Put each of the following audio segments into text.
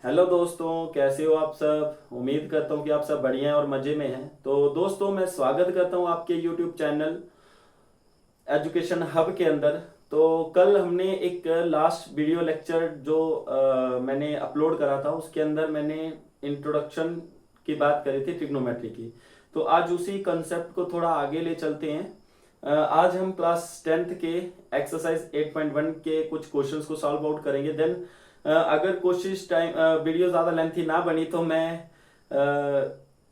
Hello दोस्तों, कैसे हो आप सब। उम्मीद करता हूँ कि आप सब बढ़िया हैं और मज़े में हैं। तो दोस्तों, मैं स्वागत करता हूँ आपके यूट्यूब चैनल एजुकेशन हब के अंदर। तो कल हमने एक लास्ट वीडियो लेक्चर जो मैंने अपलोड करा था, उसके अंदर मैंने इंट्रोडक्शन की बात करी थी ट्रिग्नोमेट्री की। तो आज उसी कंसेप्ट को थोड़ा आगे ले चलते हैं। आज हम क्लास 10th के एक्सरसाइज 8.1 के कुछ क्वेश्चंस को सॉल्व आउट करेंगे। देन अगर कोशिश टाइम वीडियो ज़्यादा लेंथी ना बनी तो मैं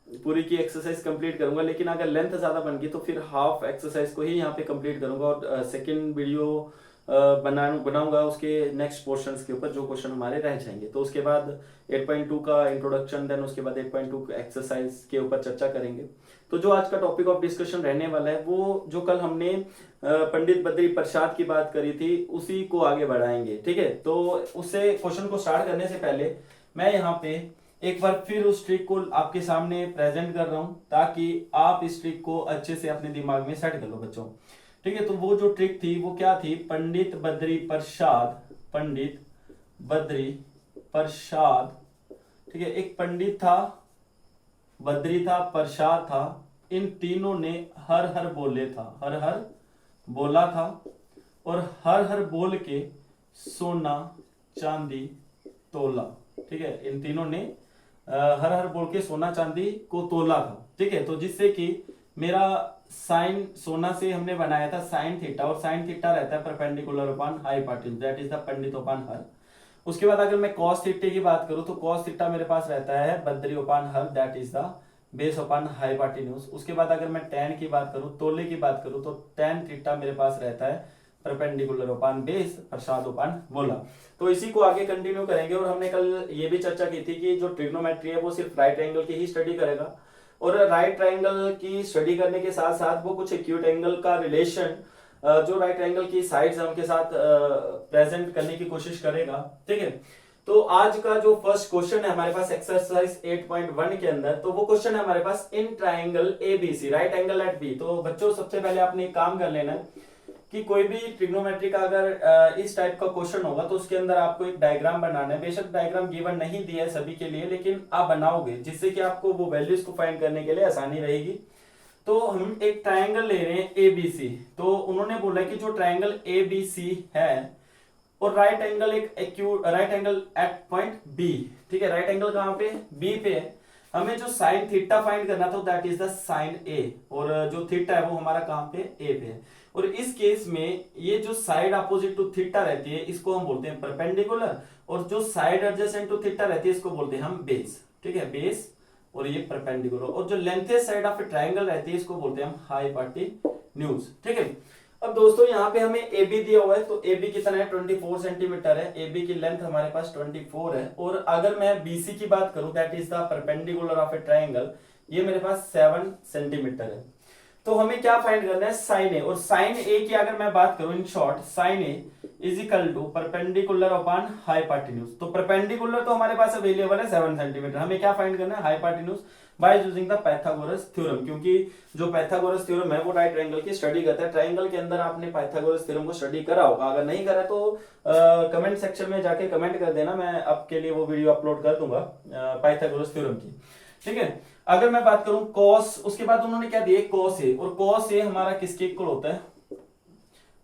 पूरी की एक्सरसाइज कंप्लीट करूंगा, लेकिन अगर लेंथ ज़्यादा बन गई तो फिर हाफ एक्सरसाइज को ही यहाँ पे कंप्लीट करूंगा और सेकंड वीडियो बनाऊंगा उसके नेक्स्ट पोर्शंस के ऊपर जो क्वेश्चन हमारे रह जाएंगे। तो उसके बाद 8.2 का इंट्रोडक्शन, देन उसके बाद 8.2 एक्सरसाइज के ऊपर चर्चा करेंगे। तो जो आज का टॉपिक ऑफ डिस्कशन रहने वाला है वो जो कल हमने पंडित बद्री प्रसाद की बात करी थी उसी को आगे बढ़ाएंगे। ठीक है, तो उससे क्वेश्चन को स्टार्ट करने से पहले मैं यहाँ पे एक बार फिर उस ट्रिक को आपके सामने प्रेजेंट कर रहा हूं ताकि आप इस ट्रिक को अच्छे से अपने दिमाग में सेट कर लो बच्चों। ठीक है, तो वो जो ट्रिक थी वो क्या थी। पंडित बद्री प्रसाद, पंडित बद्री प्रसाद। ठीक है, एक पंडित था, बद्री था, प्रसाद था। इन तीनों ने हर हर बोले था, हर हर बोला था और हर हर बोल के सोना चांदी तोला। ठीक है, इन तीनों ने हर हर बोल के सोना चांदी को तोला था। ठीक है, तो जिससे कि मेरा साइन सोना से हमने बनाया था साइन थीटा, और साइन थीटा रहता है perpendicular upon hypotenuse, that is the Pandit upon her. उसके बाद अगर मैं कॉस थीटा की बात करूं तो कॉस थीटा मेरे पास रहता है Badri upon her, that is the base upon hypotenuse. उसके बाद अगर मैं tan की बात करूं, तोले की बात करूं, तो tan थीटा मेरे पास रहता है परपेंडिकुलर अपॉन बेस, प्रसाद अपॉन बोला। तो इसी को आगे कंटिन्यू करेंगे। और हमने कल ये भी चर्चा की थी कि जो ट्रिग्नोमेट्री है वो सिर्फ राइट एंगल की ही स्टडी करेगा, और राइट ट्रायंगल की स्टडी करने के साथ साथ वो कुछ एक्यूट एंगल का रिलेशन जो राइट एंगल की साइड्स है उनके साथ प्रेजेंट करने की कोशिश करेगा। ठीक है, तो आज का जो फर्स्ट क्वेश्चन है हमारे पास एक्सरसाइज 8.1 के अंदर, तो वो क्वेश्चन है हमारे पास in triangle ABC right angle at B. तो बच्चों सबसे पहले आपने एक काम कर लेना है कि कोई भी ट्रिग्नोमेट्री का अगर इस टाइप का क्वेश्चन होगा तो उसके अंदर आपको एक डायग्राम बनाना है। बेशक डायग्राम गिवन नहीं दिया है सभी के लिए, लेकिन आप बनाओगे जिससे कि आपको वो वैल्यूज को फाइंड करने के लिए आसानी रहेगी। तो हम एक ट्रायंगल ले रहे हैं एबीसी। तो उन्होंने बोला कि जो ट्रायंगल एबीसी है और राइट एंगल एक acute right angle at point B. ठीक है, राइट एंगल कहां पे, बी पे है। हमें जो साइन थीटा फाइंड करना था दैट इज द साइन ए, और जो थीटा है वो हमारा कहां पे, ए पे है। और इस केस में ये जो साइड अपोजिट टू थीटा रहती है इसको हम बोलते हैं परपेंडिकुलर, और जो साइड एडजेसेंट टू थीटा रहती है इसको बोलते हैं हम बेस। ठीक है, बेस और ये परपेंडिकुलर, और जो लेंथेस्ट साइड ऑफ ए ट्रायंगल रहती है इसको बोलते हैं हम हाइपोटेन्यूज। ठीक है, अब दोस्तों यहाँ पे हमें ए बी दिया हुआ है, तो ए बी कितना है, 24 सेंटीमीटर है। ए बी की लेंथ हमारे पास 24 है। और अगर मैं बी सी की बात करूं that is the perpendicular of a triangle, ये मेरे पास 7 सेंटीमीटर है। तो हमें क्या फाइंड करना है, साइन ए। और साइन ए की अगर मैं बात करूं in short, sine A is equal to perpendicular upon hypotenuse. तो परपेंडिकुलर तो हमारे पास अवेलेबल है 7 सेंटीमीटर, हमें क्या फाइंड करना है, hypotenuse by using the Pythagoras theorem. क्योंकि जो पाइथागोरस थ्योरम है वो राइट ट्रायंगल की स्टडी करता है। ट्रायंगल के अंदर आपने पाइथागोरस थ्योरम को स्टडी करा होगा, अगर नहीं करा तो कमेंट सेक्शन में जाके कमेंट कर देना, मैं आपके लिए वो वीडियो अपलोड कर दूंगा पाइथागोरस थ्योरम की। ठीक है, अगर मैं बात करूं कॉस, उसके बाद उन्होंने क्या दिया, कॉस ए। और कॉस ए हमारा किसके इक्वल होता है,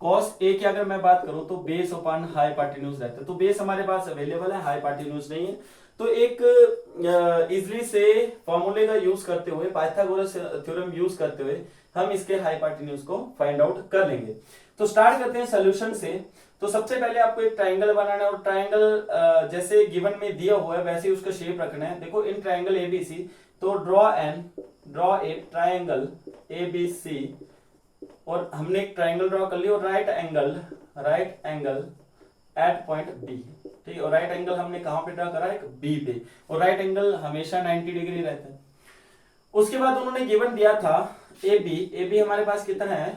कॉस ए की अगर मैं बात करूं तो बेस अपॉन हाइपोटेन्यूज रहता है। तो बेस हमारे पास अवेलेबल है, हाइपोटेन्यूज नहीं है। तो एक इजली से फॉर्मूले का यूज करते हुए, पाइथागोरस थ्योरम यूज करते हुए हम इसके हाइपोटेन्यूज को फाइंड आउट कर लेंगे। तो स्टार्ट करते हैं सॉल्यूशन से। तो सबसे पहले आपको एक ट्रायंगल बनाना है, और ट्रायंगल जैसे गिवन में दिया हुआ है वैसे ही उसका शेप रखना है। देखो इन ट्रायंगल एबीसी, तो ड्रॉ ए ट्रायंगल एबीसी, और हमने एक ट्रायंगल ड्रॉ कर लिया, और right angle at point B. ठीक है, और राइट एंगल हमने कहां पे ड्रॉ करा है, बी पे, और राइट एंगल हमेशा 90 डिग्री रहता है। उसके बाद उन्होंने गिवन दिया था ए बी हमारे पास कितना है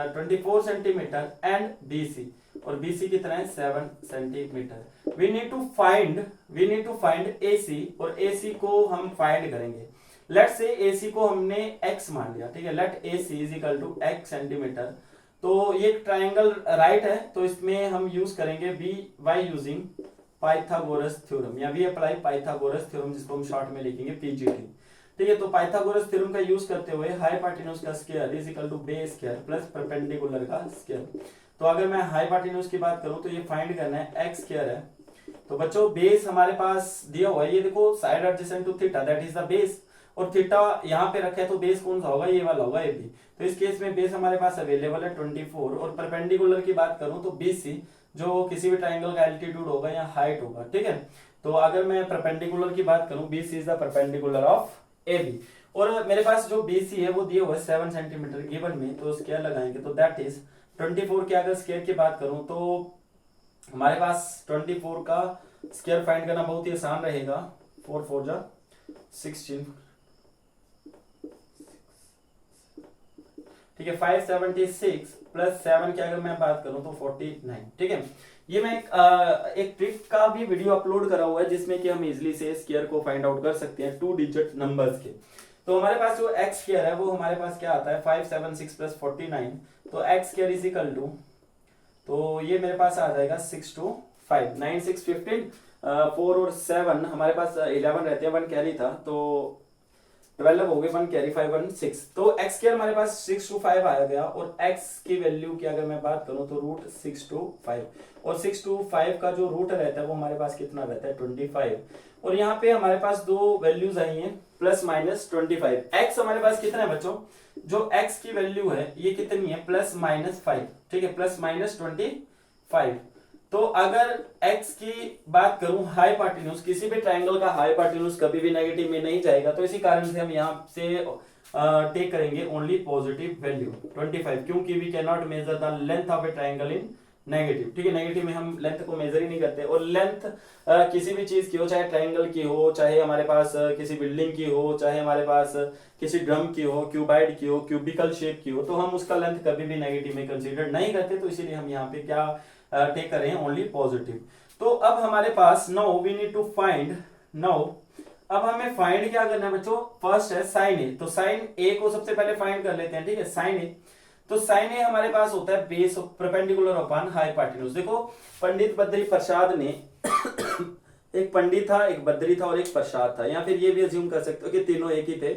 24 सेंटीमीटर, एंड बी सी, और बी सी कितना है 7 centimetre. We need to find A C, और ए सी को हम फाइंड करेंगे। लेट से ए सी को हमने x मान लिया। ठीक है, let A C is equal to x centimetre. तो ये ट्रायंगल राइट है, तो इसमें हम यूज करेंगे by using Pythagoras theorem, या वी अप्लाई पाइथागोरस थ्योरम, जिसको हम शॉर्ट में लिखेंगे पीजीटी। ठीक है, तो पाइथागोरस थ्योरम का यूज करते हुए हाइपोटेन्यूज का square is equal to base square plus perpendicular का स्क्वायर। तो अगर मैं हाइपोटेन्यूज की बात करूं तो ये फाइंड करना है एक्स स्क्वायर है। तो बच्चों बेस हमारे पास दिया हुआ है, ये देखो side adjacent to theta that is the base, और थीटा यहाँ पे रखा है तो बेस कौन सा होगा, ये वाला होगा ए बी। तो इस केस में बेस हमारे पास अवेलेबल है 24, और परपेंडिकुलर की बात करूं तो BC, जो किसी भी ट्राइंगल का एल्टीट्यूड होगा या हाइट होगा। ठीक है, तो अगर मैं परपेंडिकुलर की बात करूं, BC is the perpendicular of AB, और मेरे पास जो BC है वो दिया हुआ है 7 सेंटीमीटर गिवन में, तो स्क्वायर लगाएंगे तो दैट इज 24 की अगर स्क्वायर की बात करूं तो हमारे पास 24 का स्क्वायर फाइंड करना बहुत ही आसान रहेगा। 4 4 जा 16, ठीक है, 576 प्लस 7 की अगर मैं बात करूं तो 49। ठीक है, ये मैं एक ट्रिक का भी वीडियो अपलोड करा हुआ है जिसमें कि हम इजीली से स्क्वायर को फाइंड आउट कर सकते हैं 2 डिजिट नंबर्स के। तो हमारे पास जो एक्स स्क्वायर है वो हमारे पास क्या आता है 576 प्लस 49, तो x square is equal to, तो ये मेरे पास आ जाएगा 6 2 5 9 6 15, 4 और 7 हमारे पास 11 रहते हैं, 1 कैरी था तो 12 हो गए, 1 कैरी 5 1 6, तो एक्स स्क्वायर हमारे पास 6 to 5 आया गया, और एक्स की वैल्यू की अगर मैं बात करूं तो रूट 6 to 5, और 6 to 5 का जो रूट रहता है वो हमारे पास कितना रहता है 25, और यहाँ पे हमारे पास दो वैल्यूज आई हैं प्लस माइनस 25। एक्स हमारे पास कितना है बच्चों, जो एक्स की वैल्यू है ये कितनी है प्लस माइनस 5, ठीक है, प्लस माइनस 25। तो अगर x की बात करूं हाइपोटेन्यूज, किसी भी ट्रायंगल का हाइपोटेन्यूज कभी भी नेगेटिव में नहीं जाएगा, तो इसी कारण से हम यहाँ से टेक करेंगे ओनली पॉजिटिव वैल्यू 25, क्योंकि we can not measure the length of a triangle in negative. ठीक है, नेगेटिव में हम लेंथ को मेजर ही नहीं करते, और लेंथ किसी भी चीज की हो, चाहे ट्रायंगल की हो, चाहे हमारे पास किसी बिल्डिंग की हो, चाहे हमारे पास किसी ड्रम की हो, क्यूबाइड की हो, क्यूबिकल शेप की हो, तो हम उसका लेंथ कभी भी नेगेटिव में कंसीडर नहीं करते, तो इसीलिए हम यहाँ पे क्या टेक कर रहे हैं ओनली पॉजिटिव। तो अब हमारे पास now we need to find, now अब हमें फाइंड क्या करना है बच्चों, फर्स्ट है साइन ए, तो साइन ए को सबसे पहले फाइंड कर लेते हैं। ठीक है, साइन ए, तो साइन ए हमारे पास होता है बेस परपेंडिकुलर अपॉन हाइपोटेन्यूज। देखो पंडित बद्री प्रसाद ने एक पंडित था, एक बद्री था और एक प्रसाद था, या फिर ये भी अज्यूम कर सकते हो कि तीनों एक ही थे।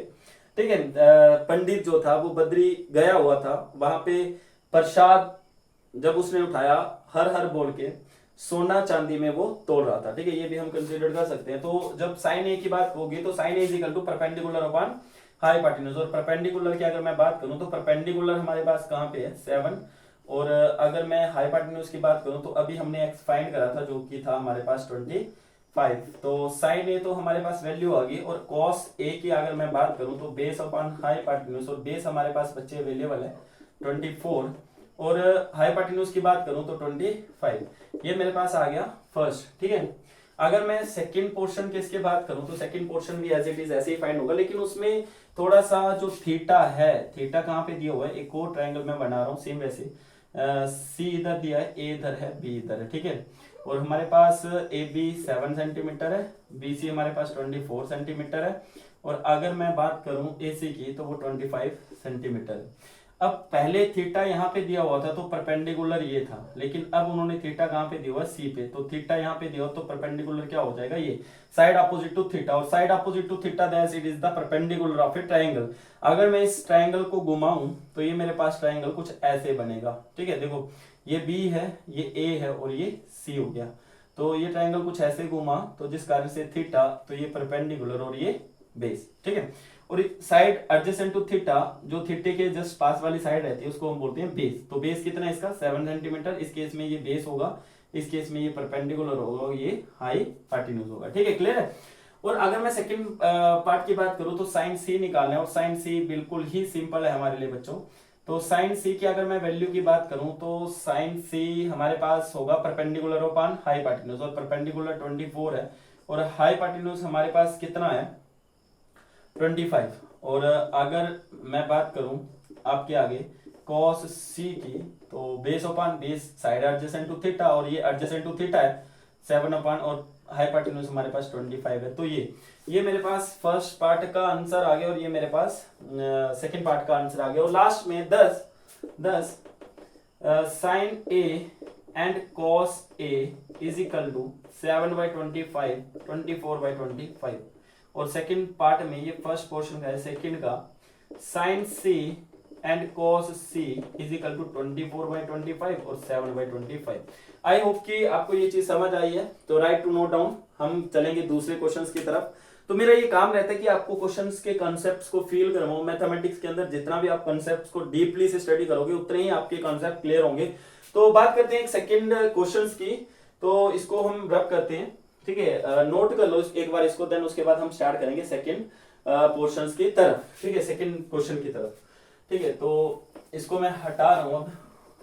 ठीक है, पंडित जो था वो बद्री गया हुआ था, वहां पे प्रसाद जब उसने उठाया हर हर बोल के सोना चांदी में वो तोड़ रहा था। ठीक है, ये भी हम कंसीडर कर सकते हैं। तो जब साइन ए की बात होगी तो sine A is equal to perpendicular upon hypotenuse, और परपेंडिकुलर की अगर मैं बात करूं तो परपेंडिकुलर हमारे पास कहां पे है 7, और अगर मैं हाइपोटेन्यूज की बात करूं तो अभी हमने एक्स फाइंड करा था जो कि था हमारे पास 25, तो साइन ए तो हमारे पास वैल्यू आ गई, और कॉस ए की अगर मैं बात करूं तो बेस अपॉन हाइपोटेन्यूज, और बेस हमारे पास बच्चे अवेलेबल है 24, और हाइपोटेन्यूज की बात करूं तो 25, ये मेरे पास आ गया फर्स्ट। ठीक है, अगर मैं सेकंड पोर्शन की इसके बात करूं तो सेकंड पोर्शन भी एज इट इज ऐसे ही फाइंड होगा, लेकिन उसमें थोड़ा सा जो थीटा है, थीटा कहां पे दिया हुआ है, एक और ट्रायंगल में बना रहा हूं सेम वैसे, सी इधर दिया है, ए इधर है, बी इधर है। ठीक है, और हमारे पास ए बी 7 सेंटीमीटर है, बी सी हमारे पास 24 सेंटीमीटर है, और अगर मैं बात करूं ए सी की तो वो 25 सेंटीमीटर है। अब पहले थीटा यहाँ पे दिया हुआ था तो परपेंडिकुलर ये था, लेकिन अब उन्होंने थीटा कहाँ पे दिया हुआ सी पे, तो थीटा यहाँ पे दिया हो तो परपेंडिकुलर क्या हो जाएगा ये साइड अपोजिट टू थीटा, और side opposite to theta that it is the perpendicular of a triangle. अगर मैं इस ट्रायंगल को घुमाऊं तो ये मेरे पास ट्रायंगल कुछ ऐसे बनेगा। ठीक है, देखो ये बी है, ये ए है और ये सी हो गया, तो ये ट्रायंगल कुछ ऐसे घुमा तो जिस कारण से थीटा, तो ये परपेंडिकुलर और ये बेस। ठीक है, और साइड एडजेसेंट टू थीटा, जो थीटे के जस्ट पास वाली साइड रहती है उसको हम बोलते हैं बेस। तो बेस कितना है इसका 7 सेंटीमीटर, इस केस में ये बेस होगा, इस केस में ये परपेंडिकुलर होगा, ये हाइपोटेन्यूज होगा। ठीक है, क्लियर है। और अगर मैं सेकंड पार्ट की बात करूं तो साइन सी निकालना है, और साइन सी बिल्कुल ही सिंपल है हमारे लिए बच्चों। तो साइन सी की अगर मैं वैल्यू की बात करूं तो साइन सी हमारे पास होगा परपेंडिकुलर अपॉन हाइपोटेन्यूज, और परपेंडिकुलर 24 है, और हाइपोटेन्यूज हमारे पास कितना है 25। और अगर मैं बात करूं आपके आगे cos c की, तो base upon base side adjacent to theta, और ये एडजेसेंट टू थीटा है 7 अपॉन, और हाइपोटेन्यूज हमारे पास 25 है। तो ये मेरे पास फर्स्ट पार्ट का आंसर आ गया, और ये मेरे पास सेकंड पार्ट का आंसर आ गया, और लास्ट में 10 sine A and cos A is equal to 7/25 24/25। और सेकंड पार्ट में, ये फर्स्ट पोर्शन का है, सेकंड का sin C and cos C is equal to 24/25 और 7/25। आई होप कि आपको ये चीज समझ आई है। तो राइट टू नोट डाउन, हम चलेंगे दूसरे क्वेश्चंस की तरफ। तो मेरा ये काम रहता है कि आपको क्वेश्चंस के कॉन्सेप्ट्स को फील करवाऊं। मैथमेटिक्स के अंदर जितना भी आप कॉन्सेप्ट्स को डीपली से स्टडी करोगे उतने ही आपके कॉन्सेप्ट क्लियर होंगे। तो बात करते हैं एक सेकंड क्वेश्चंस की, तो इसको हम रब करते हैं, ठीक है, नोट कर लो एक बार इसको, देन उसके बाद हम स्टार्ट करेंगे सेकंड पोर्शंस की तरफ, ठीक है, सेकंड क्वेश्चन की तरफ, ठीक है। तो इसको मैं हटा रहा हूं, अब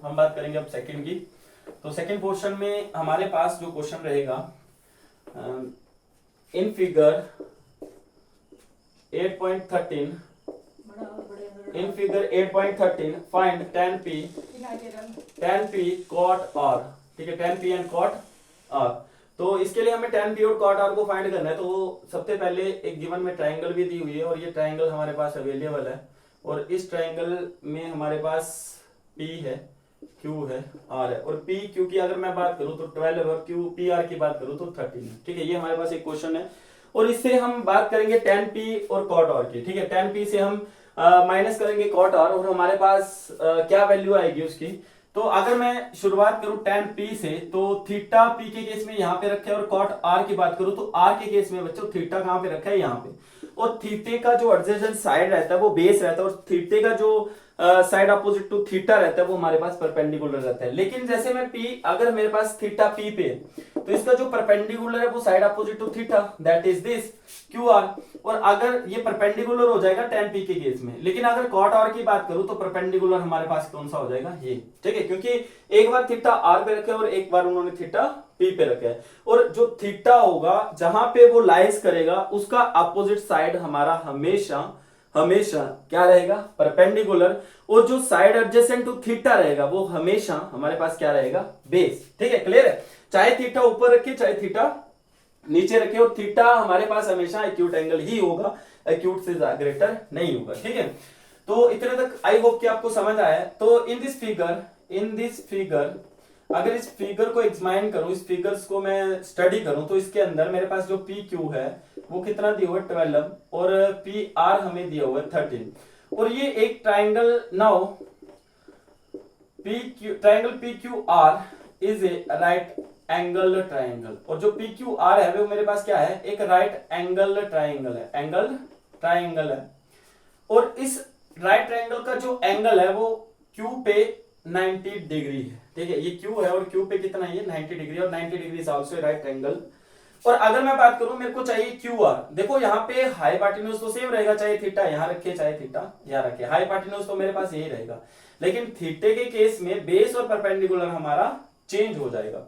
हम बात करेंगे अब सेकंड की। तो सेकंड पोर्शन में हमारे पास जो क्वेश्चन रहेगा, in figure 8.13 find tan p cot r, ठीक है, tan p and cot r। तो इसके लिए हमें tan p और cot r को फाइंड करना है। तो सबसे पहले एक गिवन में ट्राइंगल भी दी हुई है और ये ट्राइंगल हमारे पास अवेलेबल है, और इस ट्राइंगल में हमारे पास p है, q है, r है, और p q की अगर मैं बात करूं तो 12 है, और q p r की बात करूं तो 13 है, ठीक है। ये हमारे पास एक क्वेश्चन है और इससे हम बात करेंगे tan p और cot r की, ठीक है। tan p से हम माइनस करेंगे cot r और हमारे पास क्या वैल्यू आएगी उसकी। तो अगर मैं शुरुआत करूं tan p से, तो थीटा p के केस में यहाँ पे रखा है, और cot r की बात करूं तो r के केस में बच्चों थीटा कहाँ पे रखा है, यहाँ पे। और थीटे का जो एडजेसेंट साइड रहता है वो बेस रहता है, और थीटे का जो साइड अपोजिट टू थीटा रहता है वो हमारे पास परपेंडिकुलर रहता है। लेकिन जैसे मैं p, अगर मेरे पास थीटा p पे, तो इसका जो परपेंडिकुलर है वो side opposite to theta, that is this QR। और अगर ये परपेंडिकुलर हो जाएगा tan p के केस में, लेकिन अगर cot r की बात करूं तो परपेंडिकुलर हमारे पास कौन सा हो जाएगा, ये, ठीक है, क्योंकि एक बार थीटा r पे रखे और एक बार उन्होंने थीटा p पे रखा है, और जो थीटा होगा जहां पे वो लाइज करेगा उसका अपोजिट साइड हमारा हमेशा हमेशा क्या रहेगा, परपेंडिकुलर, और जो साइड एडजेसेंट टू थीटा रहेगा वो हमेशा हमारे पास क्या रहेगा, बेस, ठीक है, क्लियर है। चाहे थीटा ऊपर रखे चाहे थीटा नीचे रखे, और थीटा हमारे पास हमेशा एक्यूट एंगल ही होगा, एक्यूट से ग्रेटर नहीं होगा, ठीक है। तो इतने तक आई होप कि आपको समझ आया। तो इन दिस फिगर अगर इस फिगर को एग्जामिन करूं, इस फिगर्स को मैं स्टडी करूं, तो इसके अंदर मेरे पास जो पी क्यू है वो कितना दिया हुआ है, 12, और पी आर हमें दिया हुआ है 13। और ये एक triangle, now triangle P Q R is a right angle triangle, और जो पी क्यू आर है वो मेरे पास क्या है, एक राइट एंगल ट्राइंगल है, एंगल ट्राइंगल है। और इस राइट ट्राइंगल का जो एंगल है वो क्यू पे 90 डिग्री है, ठीक है, ये क्यू है और क्यू पे कितना है, 90 डिग्री, और 90 degree is also right angle. और अगर मैं बात करूं, मेरे को चाहिए क्यू आर, देखो यहाँ पे हाइपोटेन्यूज तो सेम रहेगा, चाहे थीटा यहाँ रखे चाहे थीटा यहाँ रखे, हाइपोटेन्यूज तो मेरे पास यही रहेगा, लेकिन थीटे के केस में बेस और परपेंडिकुलर हमारा चेंज हो जाएगा।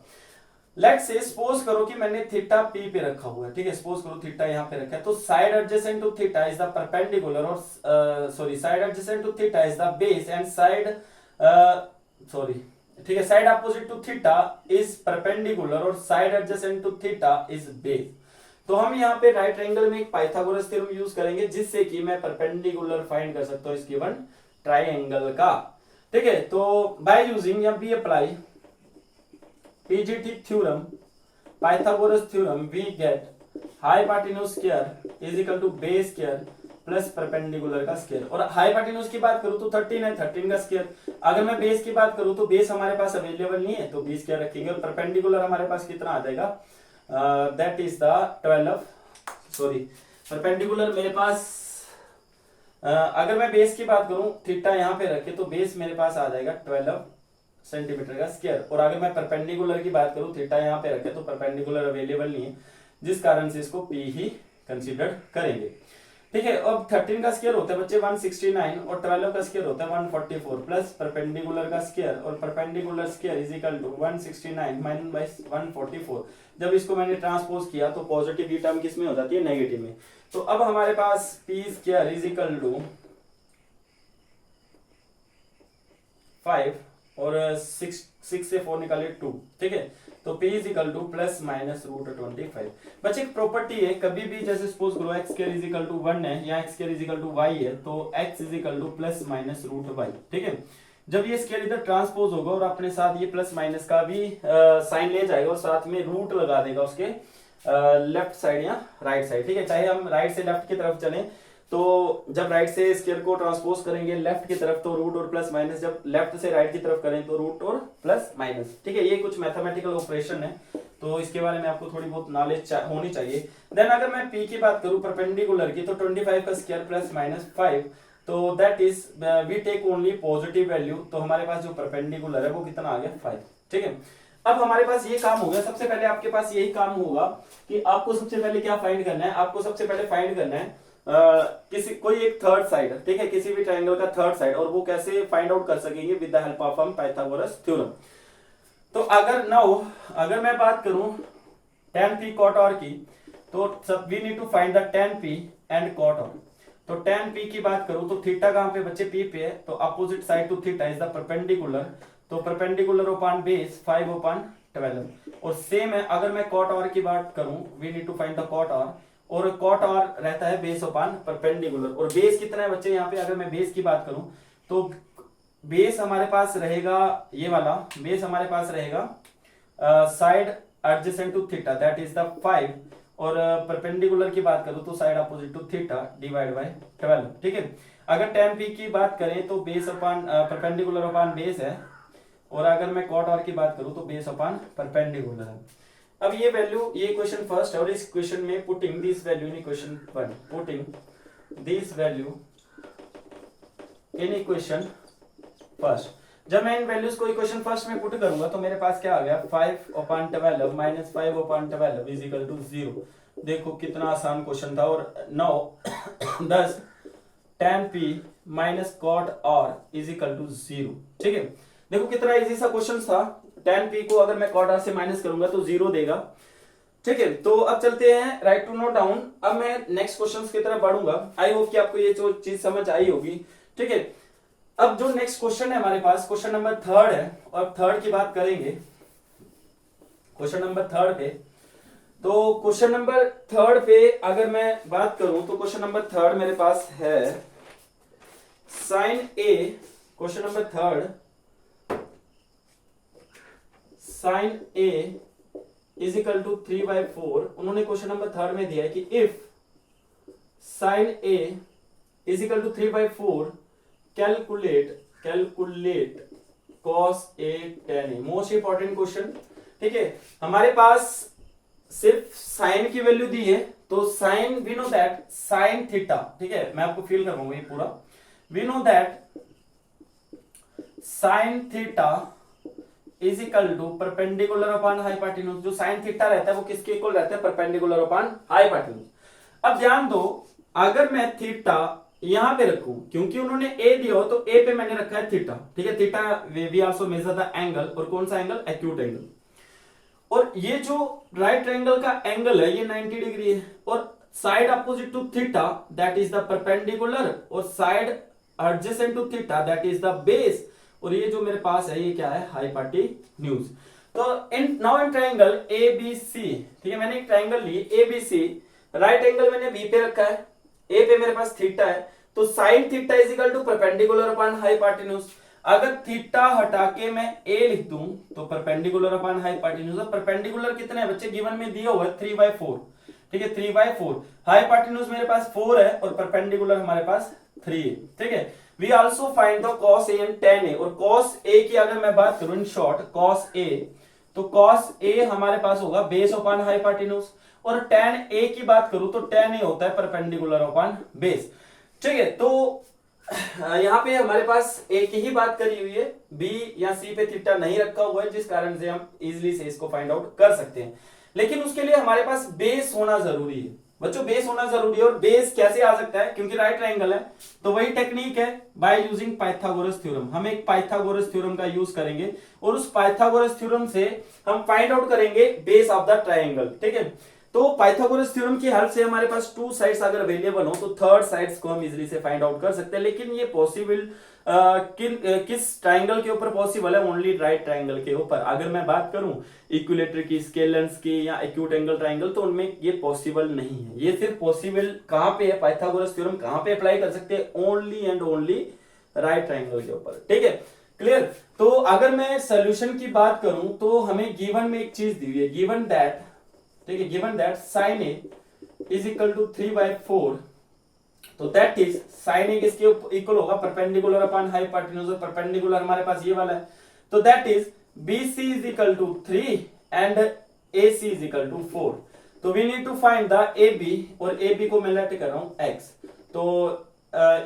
लेट्स से सपोज करो कि मैंने थीटा पी पे रखा हुआ है, ठीक है, सपोज करो थीटा यहाँ पे रखा है, तो side adjacent to theta is the perpendicular, और sorry side adjacent to theta is the base, and side ठीक है, side opposite to theta is perpendicular, और side adjacent to theta is base. तो हम यहाँ पे राइट एंगल में एक पाइथागोरस थ्योरम यूज करेंगे, जिससे कि मैं परपेंडिकुलर फाइंड कर सकता हूँ इस गिवन ट्राइंगल का, ठीक है। तो बाय यूजिंग या we apply PGT theorem, Pythagoras theorem, we get hypotenuse square is equal to base square plus perpendicular का स्क्वायर। और हाइपोटेन्यूज की बात करूं तो 13 है, 13 का स्क्वायर। अगर मैं बेस की बात करूं तो बेस हमारे पास अवेलेबल नहीं है, तो बी स्क्वायर रखेंगे, और परपेंडिकुलर हमारे पास कितना आ जाएगा, that is the 12, sorry perpendicular मेरे पास अगर मैं बेस की बात करूं, थीटा यहाँ पे रखे तो बेस मेरे पास आ जाएगा 12 सेंटीमीटर का स्क्वायर। और अगर मैं परपेंडिकुलर की बात करूं, थीटा यहाँ पे रखे तो परपेंडिकुलर अवेलेबल नहीं है, जिस कारण से इसको पी ही कंसीडर करेंगे, ठीक है। अब 13 का स्क्वायर होता है बच्चे 169, और 12 का स्क्वायर होता है 144, प्लस परपेंडिकुलर का स्क्वायर, और perpendicular square is equal to 169 minus 144। जब इसको मैंने ट्रांसपोज किया तो पॉजिटिव की टर्म किस में हो जाती है, नेगेटिव में। तो अब हमारे पास P square is equal to 5, और 6 से 4 निकाले 2, ठीक है। तो P is equal to plus minus √25। बच्चे एक प्रॉपर्टी है, कभी भी जैसे सपोज करो x square is equal to 1 है या x square is equal to y है, तो x is equal to plus minus √y, ठीक है। जब ये स्केयर इधर ट्रांसपोज होगा और अपने साथ ये प्लस माइनस का भी साइन ले जाएगा और साथ में रूट लगा देगा उसके लेफ्ट साइड या राइट साइड, ठीक है। चाहे हम राइट से लेफ्ट की तरफ चलें तो जब राइट से स्केयर को ट्रांसपोज करेंगे लेफ्ट की तरफ तो रूट और प्लस माइनस, जब लेफ्ट से राइट की तरफ करें तो रूट और प्लस माइनस, ठीक है। ये कुछ मैथमेटिकल ऑपरेशन है तो इसके बारे में आपको थोड़ी बहुत नॉलेज होनी चाहिए। देन अगर मैं पी की बात करूं परपेंडिकुलर की तो 25 का स्क्वायर प्लस माइनस 5, तो that is we take only positive value, तो हमारे पास जो परपेंडिकुलर है वो कितना आ गया 5, ठीक है। अब हमारे पास ये काम हो गया, सबसे पहले आपके पास यही काम होगा कि आपको सबसे पहले क्या फाइंड करना है, आपको सबसे पहले फाइंड करना है किसी कोई एक थर्ड साइड, ठीक है, किसी भी ट्रायंगल का थर्ड साइड, और वो कैसे फाइंड आउट कर सकेंगे with the help of Pythagoras theorem. तो अगर मैं बात करूं tan p cot r की, तो सब we need to find the tan p and cot r। तो tan p की बात करूं तो थीटा कहां पे बच्चे p पे है, तो opposite side to theta is the perpendicular, तो परपेंडिकुलर अपॉन बेस 5/12, और सेम है अगर मैं cot r की बात करूं we need to find the cot r, और cot r रहता है बेस अपॉन परपेंडिकुलर, और बेस कितना है बच्चे यहाँ पे, अगर मैं बेस की बात करूं तो बेस हमारे पास रहेगा ये वाला, बेस हमारे पास रहेगा side adjacent to theta that is the 5, और परपेंडिकुलर की बात करूं तो side opposite to theta divide by 12, ठीक है। अगर tan p की बात करें तो base upon perpendicular upon base है, और अगर मैं cot r की बात करूं तो बेस अपॉन परपेंडिकुलर है। अब ये वैल्यू, ये क्वेश्चन फर्स्ट है और इस क्वेश्चन में putting this value in equation 1, putting this value in equation first, जब मैं इन वैल्यूज को इक्वेशन फर्स्ट में पुट करूंगा तो मेरे पास क्या आ गया 5/12 माइनस 5/12 इज इक्वल टू 0। देखो कितना आसान क्वेश्चन था। और 9 10 tan p minus cot r is equal to 0, ठीक है। देखो कितना इजी सा क्वेश्चन था। tan p को अगर मैं cot r से माइनस करूंगा तो 0 देगा, ठीक है। तो अब चलते हैं राइट टू नोट डाउन। अब मैं नेक्स्ट क्वेश्चंस की तरफ बढ़ूंगा। आई होप कि आपको ये जो चीज समझ आई होगी, ठीक है। अब जो नेक्स्ट क्वेश्चन है हमारे पास क्वेश्चन नंबर 3 है, और थर्ड की बात करेंगे क्वेश्चन नंबर 3 पे। तो क्वेश्चन नंबर 3 पे अगर मैं बात करूं तो क्वेश्चन नंबर 3 मेरे पास है sine A, question number 3 sine A is equal to 3/4। उन्होंने क्वेश्चन नंबर 3 में दिया है कि if sine A is equal to 3/4 calculate cos a tan a। Most important question, ठीक है। हमारे पास सिर्फ साइन की वैल्यू दी है, तो sine we know that sine theta, ठीक है, मैं आपको फील करवाऊंगा ये पूरा। We know that sine theta is equal to perpendicular upon hypotenuse. जो साइन थीटा रहता है वो किसके इक्वल रहता है, परपेंडिकुलर अपॉन हाइपोटेन्यूज। अब ध्यान दो, अगर मैं थीटा यहां पे रखूं, क्योंकि उन्होंने ए दिया हो तो ए पे मैंने रखा है थीटा, ठीक है। Theta we also measure the angle, और कौन सा एंगल, एक्यूट एंगल। और ये जो राइट ट्रायंगल का एंगल है ये 90 डिग्री है, और side opposite to theta that is the perpendicular, और side adjacent to theta that is the base, और ये जो मेरे पास है ये क्या है, हाइपोटेन्यूज। तो in now in triangle ABC, ठीक है, मैंने एक ट्रायंगल ली एबीसी, राइट एंगल मैंने बी पे रखा है, ए पे मेरे पास थीटा है, तो sine theta is equal to perpendicular upon hypotenuse. अगर थीटा हटा के मैं ए लिख दूं तो परपेंडिकुलर अपॉन हाइपोटेन्यूज। परपेंडिकुलर कितने हैं बच्चे, गिवन में दिया हुआ है 3/4, ठीक है, 3/4। हाइपोटेन्यूज मेरे पास 4 है और परपेंडिकुलर हमारे पास 3 है, ठीक है। We also find the cos a and tan a, और cos a की अगर मैं बात करूं इन शॉर्ट cos a, तो cos a हमारे पास होगा बेस अपॉन हाइपोटेन्यूज, और tan a की बात करूं तो tan a होता है परपेंडिकुलर अपॉन बेस, ठीक है। तो यहां पे हमारे पास a की ही बात करी हुई है, b या c पे थीटा नहीं रखा हुआ है, जिस कारण से हम इजीली से इसको फाइंड आउट कर सकते हैं। लेकिन उसके लिए हमारे पास बेस होना जरूरी है बच्चों, बेस होना जरूरी है। और बेस कैसे आ सकता है, क्योंकि राइट ट्रायंगल है, तो वही टेक्निक है बाय यूजिंग पाइथागोरस थ्योरम। हम एक पाइथागोरस थ्योरम का यूज करेंगे, और उस पाइथागोरस थ्योरम से हम फाइंड आउट करेंगे बेस ऑफ द ट्रायंगल, ठीक है। तो पाइथागोरस थ्योरम की हेल्प से हमारे पास 2 साइड्स अगर अवेलेबल हो तो थर्ड साइड्स को हम इजीली से फाइंड आउट कर सकते हैं। लेकिन ये पॉसिबल किस ट्रायंगल के ऊपर पॉसिबल है, ओनली राइट ट्रायंगल के ऊपर। अगर मैं बात करूं इक्विलेटरल की, स्केलेंस की, या एक्यूट एंगल ट्रायंगल, तो उनमें ये पॉसिबल नहीं है। ये सिर्फ पॉसिबल कहां पे है, पाइथागोरस थ्योरम कहां पे अप्लाई कर सकते हैं, only and only right triangle के ऊपर, ठीक है। क्लियर। तो अगर मैं सोल्यूशन की बात करूं तो हमें गिवन में एक चीज दी हुई है, गिवन दैट, ठीक है, given that sine A is equal to 3/4, तो दैट इज साइन ए किसके इक्वल होगा, परपेंडिकुलर अपॉन हाइपोटेन्यूज, परपेंडिकुलर हमारे पास ये वाला है, तो that is BC is equal to 3 and AC is equal to 4। तो we need to find the AB, और AB को मैं लेट कर रहा हूं X। तो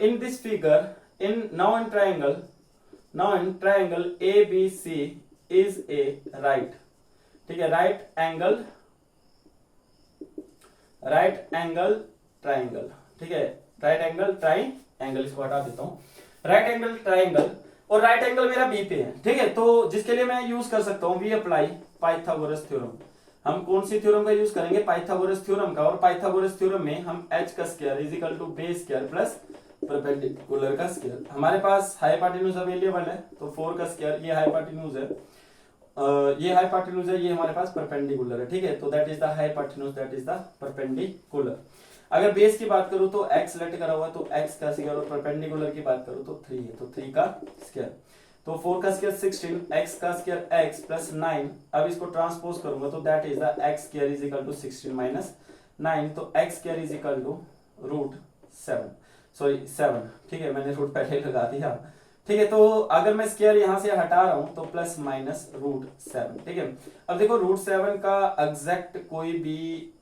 in this figure, in now in triangle ABC is a right, ठीक है, राइट एंगल ट्रायंगल, ठीक है, राइट एंगल ट्रायंगल, इसको हटा देता हूं, राइट एंगल ट्रायंगल, और राइट एंगल मेरा बी पे है, ठीक है। तो जिसके लिए मैं यूज कर सकता हूं, वी अप्लाई पाइथागोरस थ्योरम। हम कौन सी थ्योरम का यूज करेंगे, पाइथागोरस थ्योरम का, और पाइथागोरस थ्योरम में हम h का square is equal to base square plus perpendicular का स्क्वायर। हमारे पास हाइपोटेन्यूज अवेलेबल है, तो 4 का स्क्वायर, ये हाइपोटेन्यूज है, ये हाइपोटेन्यूज है, ये हमारे पास परपेंडिकुलर है, ठीक है। तो that is the hypotenuse, that is the perpendicular. अगर बेस की बात करूं तो x लेट करा हुआ है, तो x का स्क्वायर, और परपेंडिकुलर की बात करूं तो 3 है, तो 3 का स्क्वायर, तो 4 का स्क्वायर 16, x का स्क्वायर x प्लस 9। अब इसको ट्रांसपोज करूंगा तो that is the x square is equal to 16 minus 9, तो x square is equal to root 7, ठीक है, मैंने रूट पहले लगा दिया, ठीक है। तो अगर मैं स्क्वायर यहां से हटा रहा हूं तो प्लस माइनस रूट 7, ठीक है। अब देखो रूट 7 का एग्जैक्ट कोई भी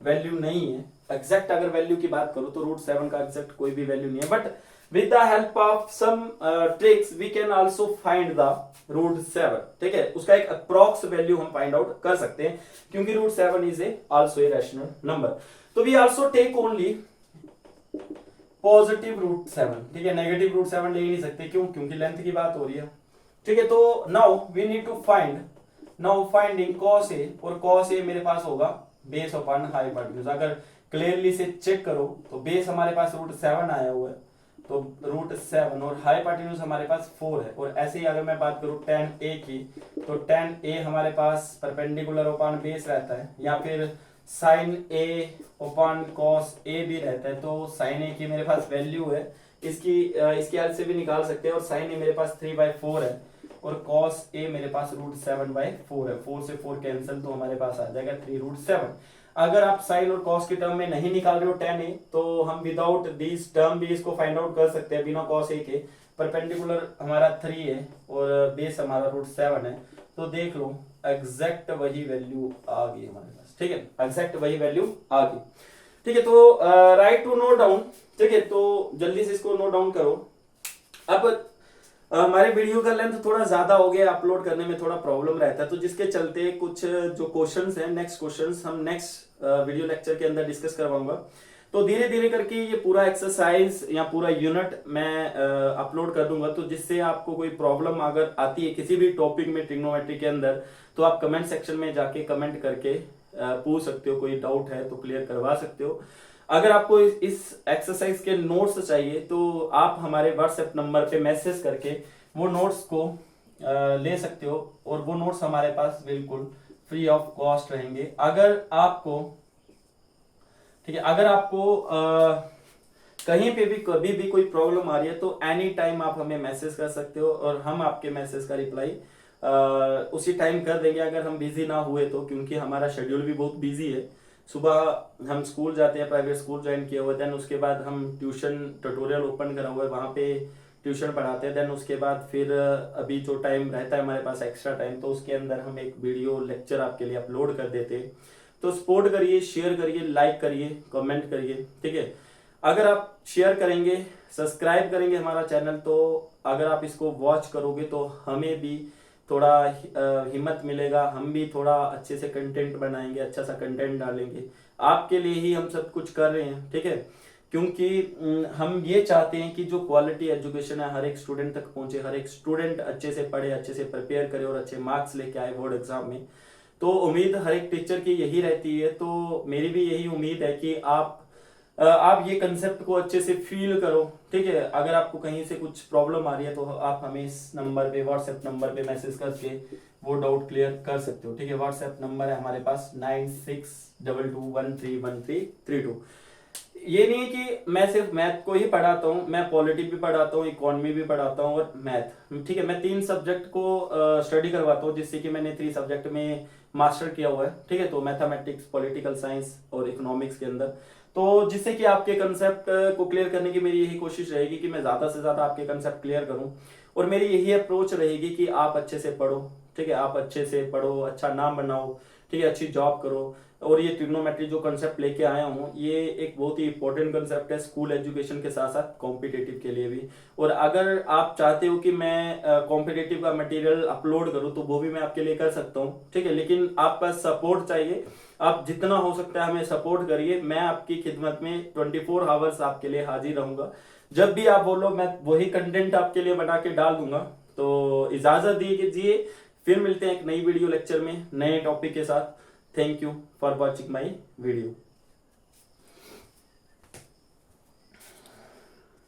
वैल्यू नहीं है, एग्जैक्ट अगर वैल्यू की बात करूं तो रूट 7 का एग्जैक्ट कोई भी वैल्यू नहीं है, but with the help of some tricks we can also find the root 7, ठीक है। उसका एक अप्रॉक्स वैल्यू हम फाइंड आउट कर सकते हैं, क्योंकि root 7 is a also a rational number. तो we also take only positive root 7, ठीक है, नेगेटिव रूट 7 ले ही नहीं सकते, क्यों, क्योंकि लेंथ की बात हो रही है, ठीक है। तो now we need to find, now finding cos a, और cos a मेरे पास होगा बेस अपॉन हाइपोटेन्यूज। अगर क्लियरली से चेक करो तो बेस हमारे पास रूट 7 आया हुआ है, तो रूट 7, और हाइपोटेन्यूज हमारे पास 4 है। और ऐसे ही अगर मैं बात करूं tan a की, तो tan a हमारे पास परपेंडिकुलर अपॉन बेस रहता है, या फिर sin a upon cos a भी रहता है। तो sin a की मेरे पास वैल्यू है, इसकी हेल्प से भी निकाल सकते हैं, और sin a मेरे पास 3/4 है, और cos a मेरे पास रूट 7/4 है, 4 से 4 कैंसिल, तो हमारे पास आ जाएगा 3 रूट 7। अगर आप साइन और cos के टर्म में नहीं निकाल रहे हो tan a, तो हम विदाउट दिस टर्म भी इसको फाइंड आउट कर सकते हैं, बिना cos a के। परपेंडिकुलर हमारा 3 है और बेस हमारा रूट 7 है, तो देख लो एग्जैक्ट वही वैल्यू आ गई हमारे पास, ठीक है, एग्जैक्ट वही वैल्यू आ गई, ठीक है। तो राइट टू नोट डाउन, ठीक है, तो जल्दी से इसको नोट डाउन करो। अब हमारे वीडियो का लेंथ थोड़ा ज्यादा हो गया, अपलोड करने में थोड़ा प्रॉब्लम रहता है, तो जिसके चलते कुछ जो क्वेश्चंस हैं, नेक्स्ट क्वेश्चंस हम नेक्स्ट वीडियो लेक्चर के अंदर डिस्कस करवाऊंगा। तो धीरे धीरे करके ये पूरा एक्सरसाइज या पूरा यूनिट मैं अपलोड कर दूंगा, तो जिससे आपको कोई प्रॉब्लम अगर आती है किसी भी टॉपिक में ट्रिग्नोमेट्री के अंदर, तो आप कमेंट सेक्शन में जाके कमेंट करके पूछ सकते हो, कोई डाउट है तो क्लियर करवा सकते हो। अगर आपको इस एक्सरसाइज के नोट्स चाहिए तो आप हमारे व्हाट्सएप नंबर पे मैसेज करके वो नोट्स को ले सकते हो, और वो नोट्स हमारे पास बिल्कुल फ्री ऑफ कॉस्ट रहेंगे। अगर आपको, ठीक है, अगर आपको कहीं पे भी कभी भी कोई प्रॉब्लम आ रही है तो एनी टाइम आप हमें मैसेज कर सकते हो, और हम आपके मैसेज का रिप्लाई उसी टाइम कर देंगे, अगर हम बिजी ना हुए तो, क्योंकि हमारा शेड्यूल भी बहुत बिजी है। सुबह हम स्कूल जाते हैं, प्राइवेट स्कूल ज्वाइन किया हुआ है, देन उसके बाद हम ट्यूशन ट्यूटोरियल ओपन करा हुआ है, वहाँ पे ट्यूशन पढ़ाते हैं, देन उसके बाद फिर अभी जो टाइम रहता है हमारे पास एक्स्ट्रा टाइम, तो उसके अंदर हम एक वीडियो लेक्चर आपके लिए अपलोड कर देते हैं। तो सपोर्ट करिए, शेयर करिए, लाइक करिए, कमेंट करिए, ठीक है। अगर आप शेयर करेंगे, सब्सक्राइब करेंगे हमारा चैनल, तो अगर आप इसको वॉच करोगे तो हमें भी थोड़ा हिम्मत मिलेगा, हम भी थोड़ा अच्छे से कंटेंट बनाएंगे, अच्छा सा कंटेंट डालेंगे, आपके लिए ही हम सब कुछ कर रहे हैं, ठीक है। क्योंकि हम ये चाहते हैं कि जो क्वालिटी एजुकेशन है हर एक स्टूडेंट तक पहुंचे, हर एक स्टूडेंट अच्छे से पढ़े, अच्छे से प्रिपेयर करे और अच्छे मार्क्स लेके आए बोर्ड एग्जाम में। तो उम्मीद हर एक टीचर की यही रहती है, तो मेरी भी यही उम्मीद है कि आप ये कंसेप्ट को अच्छे से फील करो, ठीक है। अगर आपको कहीं से कुछ प्रॉब्लम आ रही है तो आप हमें इस नंबर पे, व्हाट्सएप नंबर पे मैसेज करके वो डाउट क्लियर कर सकते हो, ठीक है। व्हाट्सएप नंबर है हमारे पास 9622131332। ये नहीं है कि मैं सिर्फ मैथ को ही पढ़ाता हूँ, मैं पॉलिटी भी पढ़ाता हूँ, इकोनॉमी भी पढ़ाता हूँ और मैथ, ठीक है। मैं 3 सब्जेक्ट को स्टडी करवाता हूँ, जिससे कि मैंने 3 सब्जेक्ट में मास्टर किया हुआ है, ठीक है। तो मैथमेटिक्स, पॉलिटिकल साइंस और इकोनॉमिक्स के अंदर, तो जिससे कि आपके कंसेप्ट को क्लियर करने की मेरी यही कोशिश रहेगी कि मैं ज़्यादा से ज़्यादा आपके कंसेप्ट क्लियर करूँ। और मेरी यही अप्रोच रहेगी कि आप अच्छे से पढ़ो, ठीक है, आप अच्छे से पढ़ो, अच्छा नाम बनाओ, ठीक है, अच्छी जॉब करो। और ये ट्रिग्नोमेट्री जो कंसेप्ट लेके आया हूँ, ये एक बहुत ही इंपॉर्टेंट कंसेप्ट है स्कूल एजुकेशन के साथ साथ कॉम्पिटिटिव के लिए भी। और अगर आप चाहते हो कि मैं कॉम्पिटिटिव का मटेरियल अपलोड करूँ, तो वो भी मैं आपके लिए कर सकता हूँ, ठीक है। लेकिन आपका सपोर्ट चाहिए, आप जितना हो सकता है हमें सपोर्ट करिए। मैं आपकी खिदमत में 24 आवर्स आपके लिए हाजिर रहूंगा। जब भी आप बोलो मैं वही कंटेंट आपके लिए बना के डाल दूंगा। तो इजाजत दीजिए, फिर मिलते हैं एक नई वीडियो लेक्चर में नए टॉपिक के साथ। Thank you for watching my video.